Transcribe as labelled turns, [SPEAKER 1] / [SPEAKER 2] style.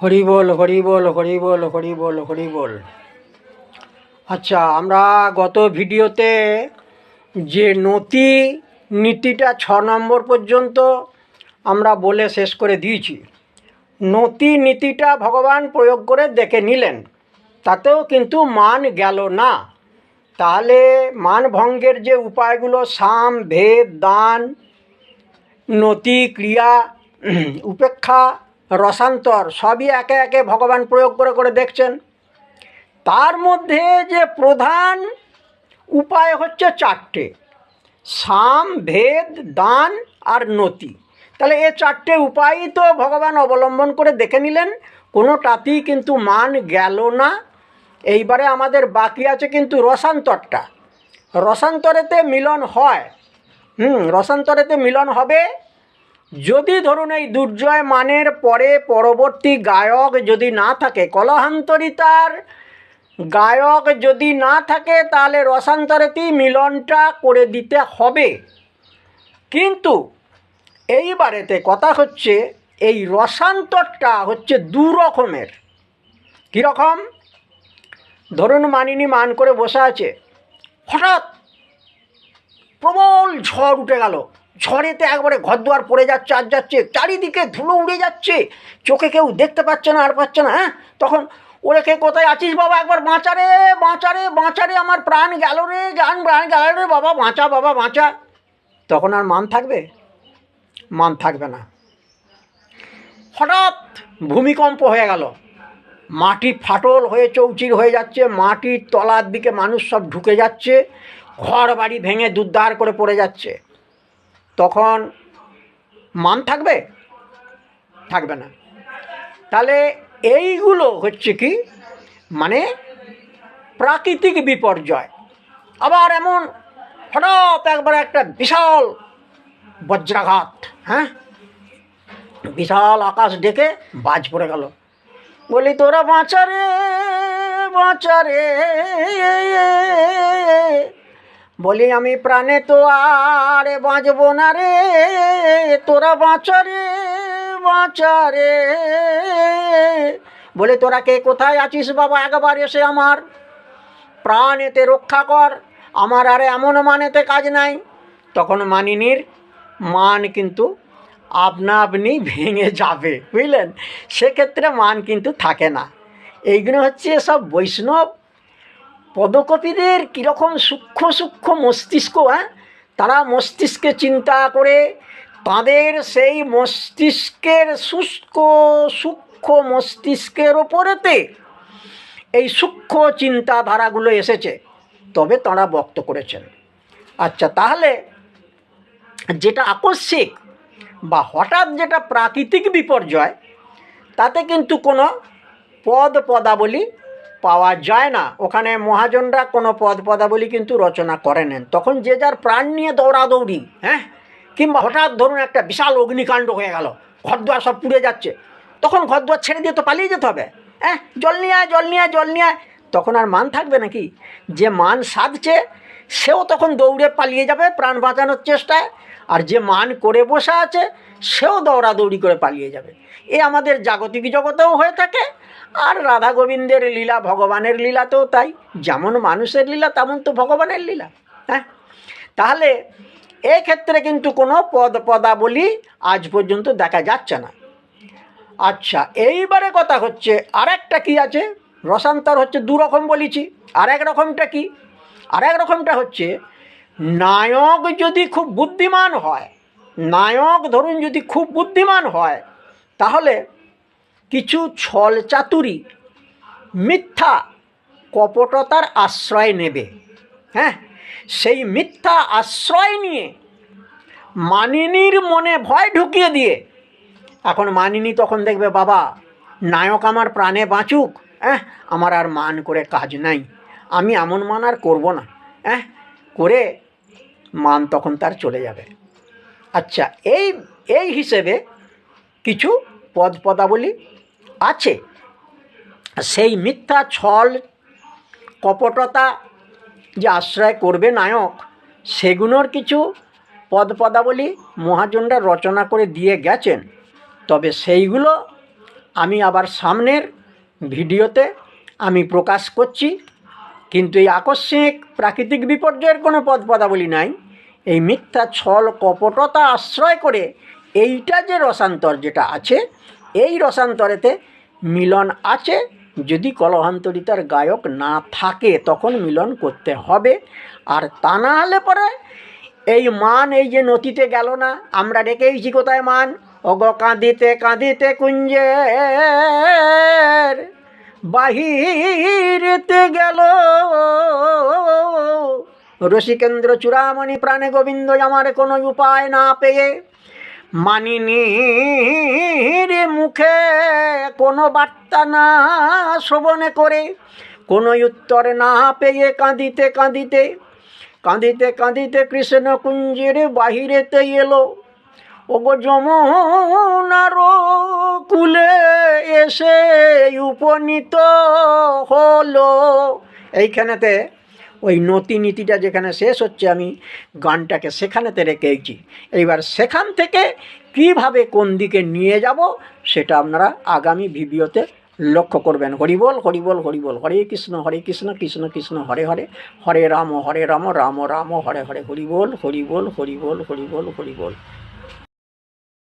[SPEAKER 1] হরি বল, হরি বল, হরি বল, হরি বল, হরি বল। আচ্ছা, আমরা গত ভিডিওতে যে নতি নীতিটা 6 নম্বর পর্যন্ত আমরা বলে শেষ করে দিয়েছি। নতি নীতিটা ভগবান প্রয়োগ করে দেখে নিলেন, তাতেও কিন্তু মান গেল না। তাহলে মান ভঙ্গের যে উপায়গুলো সাম, ভেদ, দান, নতি, ক্রিয়া, উপেক্ষা, রসান্তর সবই একে একে ভগবান প্রয়োগ করে করে দেখছেন। তার মধ্যে যে প্রধান উপায় হচ্ছে 4টে: সাম, ভেদ, দান আর নতি। তাহলে এই 4টে উপায়ই তো ভগবান অবলম্বন করে দেখে নিলেন, কোনোটাতেই কিন্তু মান গেল না। এইবারে আমাদের বাকি আছে কিন্তু রসান্তরটা। রসান্তরেতে মিলন হয়। রসান্তরেতে মিলন হবে যদি ধরুন এই দুর্জয় মানের পরে পরবর্তী গায়ক যদি না থাকে, কলহান্তরিতার গায়ক যদি না থাকে, তাহলে রসান্তরেতেই মিলনটা করে দিতে হবে। কিন্তু এইবারেতে কথা হচ্ছে এই রসান্তরটা হচ্ছে দু রকমের। কীরকম? ধরুন মানিনী মান করে বসে আছে, হঠাৎ প্রবল ঝড় উঠে গেল, ঝড়েতে একবারে ঘরদুয়ার পড়ে যাচ্ছে, আর যাচ্ছে, চারিদিকে ধুলো উড়ে যাচ্ছে, চোখে কেউ দেখতে পাচ্ছে না, আর পাচ্ছে না। তখন ওরে, কে কোথায় আছিস বাবা, একবার বাঁচা রে, বাঁচা রে, বাঁচা রে, আমার প্রাণ গেল রে, প্রাণ গেল রে বাবা, বাঁচা বাবা, বাঁচা। তখন আর মান থাকবে? মান থাকবে না। হঠাৎ ভূমিকম্প হয়ে গেল, মাটি ফাটল হয়ে চৌচির হয়ে যাচ্ছে, মাটির তলার দিকে মানুষ সব ঢুকে যাচ্ছে, ঘর বাড়ি ভেঙে দুদ্দার করে পড়ে যাচ্ছে। তখন মান থাকবে? থাকবে না। তাহলে এইগুলো হচ্ছে কি, মানে প্রাকৃতিক বিপর্যয়। আবার এমন হঠাৎ একবার একটা বিশাল বজ্রাঘাত, বিশাল আকাশ ডেকে বাজ পড়ে গেল। বলি, তোরা বাঁচা রে, বাঁচা রে। বলি, আমি প্রাণে তো আর বাঁচব না রে, তোরা বাঁচা রে, বাঁচা রে। বলে, তোরা কে কোথায় আছিস বাবা, একবার এসে আমার প্রাণেতে রক্ষা কর, আমার আরে এমন মানেতে কাজ নাই। তখন মানিনীর মান কিন্তু আপনা আপনি ভেঙে যাবে, বুঝলেন? সেক্ষেত্রে মান কিন্তু থাকে না। এইগুলো হচ্ছে সব বৈষ্ণব পদকপিদের কীরকম সূক্ষ্ম সূক্ষ্ম মস্তিষ্ক। তারা মস্তিষ্কে চিন্তা করে, তাদের সেই মস্তিষ্কের সূক্ষ্ম মস্তিষ্কের ওপরেতে এই সূক্ষ্ম চিন্তাধারাগুলো এসেছে, তবে তাঁরা ব্যক্ত করেছেন। আচ্ছা, তাহলে যেটা আকস্মিক বা হঠাৎ যেটা প্রাকৃতিক বিপর্যয়, তাতে কিন্তু কোনো পদ পদাবলী পাওয়া যায় না। ওখানে মহাজনরা কোনো পদ পদাবলী কিন্তু রচনা করে নেন। তখন যে যার প্রাণ নিয়ে দৌড়াদৌড়ি, কিংবা হঠাৎ ধরুন একটা বিশাল অগ্নিকাণ্ড হয়ে গেল, ঘরদুয়ার সব পুড়ে যাচ্ছে, তখন ঘরদুয়ার ছেড়ে দিয়ে তো পালিয়ে যেতে হবে। জল নিয়ে আয়, জল নিয়ে আয়, জল নিয়ে আয়। তখন আর মান থাকবে নাকি? যে মান সাধছে সেও তখন দৌড়ে পালিয়ে যাবে প্রাণ বাঁচানোর চেষ্টায়, আর যে মান করে বসে আছে সেও দৌড়াদৌড়ি করে পালিয়ে যাবে। এ আমাদের জাগতিক জগতেও হয়ে থাকে, আর রাধা গোবিন্দের লীলা, ভগবানের লীলাতেও তাই। যেমন মানুষের লীলা, তেমন তো ভগবানের লীলা। তাহলে এক্ষেত্রে কিন্তু কোনো পদ পদাবলী আজ পর্যন্ত দেখা যাচ্ছে না। আচ্ছা, এইবারে কথা হচ্ছে আরেকটা কি আছে। রসান্তর হচ্ছে দু রকম বলেছি। আরেক রকমটা কি? আরেক রকমটা হচ্ছে নায়ক যদি খুব বুদ্ধিমান হয়, নায়ক ধরুন যদি খুব বুদ্ধিমান হয়, তাহলে কিছু ছল চাতুরি, মিথ্যা কপটতার আশ্রয় নেবে। সেই মিথ্যা আশ্রয় নিয়ে মানিনীর মনে ভয় ঢুকিয়ে দিয়ে, এখন মানিনী তখন দেখবে বাবা, নায়ক আমার প্রাণে বাঁচুক, আমার আর মান করে কাজ নাই, আমি এমন মান আর করবো না, করে মান তখন তার চলে যাবে। আচ্ছা, এই হিসেবে কিছু পদ পদাবলী আছে। সেই মিথ্যা ছল কপটতা যে আশ্রয় করবে নায়ক, সেগুলোর কিছু পদ পদাবলী মহাজনরা রচনা করে দিয়ে গেছেন। তবে সেইগুলো আমি আবার সামনের ভিডিওতে আমি প্রকাশ করছি। কিন্তু এই আকস্মিক প্রাকৃতিক বিপর্যয়ের কোনো পদাবলী নাই। এই মিথ্যা ছল কপটতা আশ্রয় করে এইটা যে রসান্তর যেটা আছে, এই রসান্তরেতে মিলন আছে। যদি কলহান্তরিতার গায়ক না থাকে তখন মিলন করতে হবে, আর তা না হলে পরে এই মান এই যে নদীতে গেল না, আমরা রেখেইছি কোথায় মান, অগ কাঁদিতে কাঁদিতে কুঞ্জের বাহিরেতে গেল, রসিকেন্দ্র চূড়ামণি প্রাণে গোবিন্দ আমার কোনো উপায় না পেয়ে, মানিনীর মুখে কোনো বার্তা না শ্রবণে করে, কোনো উত্তর না পেয়ে কাঁদিতে কাঁদিতে কাঁদিতে কাঁদিতে কৃষ্ণ কুঞ্জের বাহিরেতে এলো। ওগো যমুনার কুলে এসে উপনীত হলো। এইখানেতে ওই নতি নীতিটা যেখানে শেষ হচ্ছে, আমি গানটাকে সেখানেতে রেখেছি। এইবার সেখান থেকে কিভাবে কোন দিকে নিয়ে যাব সেটা আপনারা আগামী ভিডিওতে লক্ষ্য করবেন। হরিবোল হরিবোল হরিবোল, হরে কৃষ্ণ কৃষ্ণ কৃষ্ণ হরে হরে, হরে রাম রাম রাম রাম হরে হরে, হরিবোল হরিবোল হরিবোল হরিবোল হরিবোল।